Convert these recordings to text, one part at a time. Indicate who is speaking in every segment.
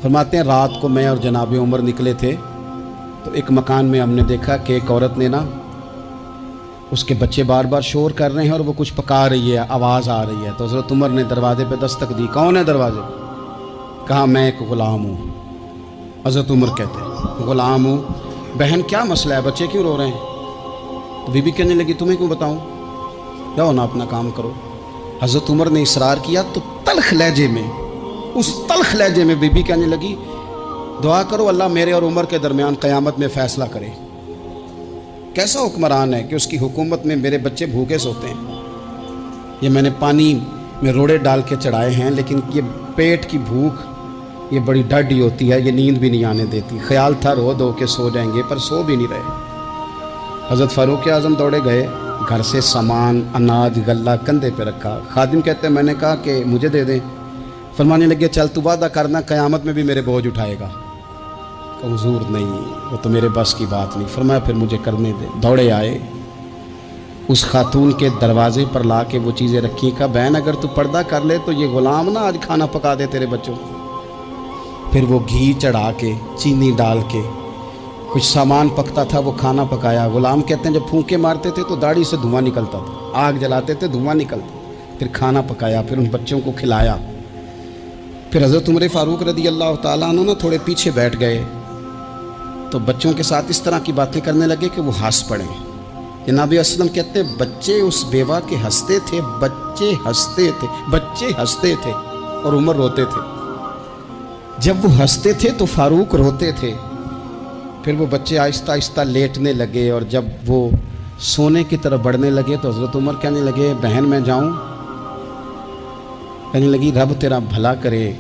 Speaker 1: فرماتے ہیں رات کو میں اور جناب عمر نکلے تھے تو ایک مکان میں ہم نے دیکھا کہ ایک عورت نے نا اس کے بچے بار بار شور کر رہے ہیں اور وہ کچھ پکا رہی ہے، آواز آ رہی ہے۔ تو حضرت عمر نے دروازے پہ دستک دی، کون ہے دروازے؟ کہا میں ایک غلام ہوں۔ حضرت عمر کہتے ہیں غلام ہوں، بہن کیا مسئلہ ہے، بچے کیوں رو رہے ہیں؟ تو بی بی کہنے لگی تمہیں کیوں بتاؤں، جاؤ نا اپنا کام کرو۔ حضرت عمر نے اصرار کیا تو تلخ لہجے میں، اس تلخ لہجے میں بی بی کہنے لگی دعا کرو اللہ میرے اور عمر کے درمیان قیامت میں فیصلہ کرے۔ کیسا حکمران ہے کہ اس کی حکومت میں میرے بچے بھوکے سوتے ہیں، یہ میں نے پانی میں روڑے ڈال کے چڑھائے ہیں، لیکن یہ پیٹ کی بھوک یہ بڑی ڈاڈھی ہوتی ہے، یہ نیند بھی نہیں آنے دیتی۔ خیال تھا رو دو کہ سو جائیں گے پر سو بھی نہیں رہے۔ حضرت فاروق اعظم دوڑے گئے، گھر سے سامان اناج غلہ کندھے پہ رکھا۔ خادم کہتے ہیں میں نے کہا کہ مجھے دے دیں، فرمانے لگے چل تو وعدہ کرنا قیامت میں بھی میرے بوجھ اٹھائے گا۔ کہ حضور نہیں، وہ تو میرے بس کی بات نہیں۔ فرمایا پھر مجھے کرنے دے۔ دوڑے آئے، اس خاتون کے دروازے پر لا کے وہ چیزیں رکھی، کہا بہن اگر تو پردہ کر لے تو یہ غلام نا آج کھانا پکا دے تیرے بچوں۔ پھر وہ گھی چڑھا کے چینی ڈال کے کچھ سامان پکتا تھا وہ کھانا پکایا۔ غلام کہتے ہیں جب پھونکے مارتے تھے تو داڑھی سے دھواں نکلتا تھا، آگ جلاتے تھے دھواں نکلتا، پھر کھانا پکایا، پھر ان بچوں کو کھلایا۔ پھر حضرت عمر فاروق رضی اللہ تعالیٰ عنہ نا تھوڑے پیچھے بیٹھ گئے تو بچوں کے ساتھ اس طرح کی باتیں کرنے لگے کہ وہ ہنس پڑے۔ جناب اسلم کہتے ہیں بچے اس بیوہ کے ہنستے تھے، بچے ہنستے تھے اور عمر روتے تھے۔ جب وہ ہنستے تھے تو فاروق روتے تھے۔ پھر وہ بچے آہستہ آہستہ لیٹنے لگے اور جب وہ سونے کی طرف بڑھنے لگے تو حضرت عمر کہنے لگے بہن میں جاؤں؟ کہنے لگی رب تیرا بھلا کرے،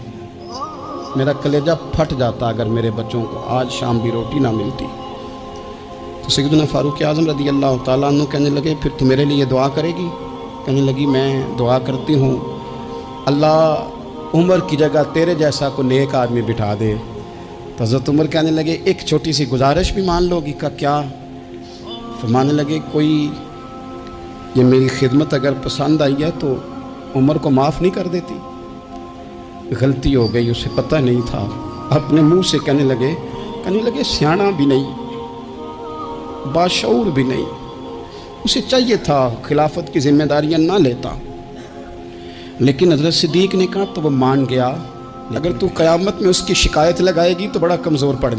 Speaker 1: میرا کلیجہ پھٹ جاتا اگر میرے بچوں کو آج شام بھی روٹی نہ ملتی۔ تو سیدنا فاروق اعظم رضی اللہ تعالیٰ عنہ کہنے لگے پھر تو میرے لیے دعا کرے گی؟ کہنے لگی میں دعا کرتی ہوں اللہ عمر کی جگہ تیرے جیسا کو نیک آدمی بٹھا دے۔ تو حضرت عمر کہنے لگے ایک چھوٹی سی گزارش بھی مان لو گی؟ کا کیا؟ فرمانے لگے کوئی یہ میری خدمت اگر پسند آئی ہے تو عمر کو معاف نہیں کر دیتی؟ غلطی ہو گئی، اسے پتہ نہیں تھا۔ اپنے منہ سے کہنے لگے سیاںا بھی نہیں، باشعور بھی نہیں، اسے چاہیے تھا خلافت کی ذمہ داریاں نہ لیتا، لیکن حضرت صدیق نے کہا تو وہ مان گیا۔ اگر تو قیامت میں اس کی شکایت لگائے گی تو بڑا کمزور پڑ جائے۔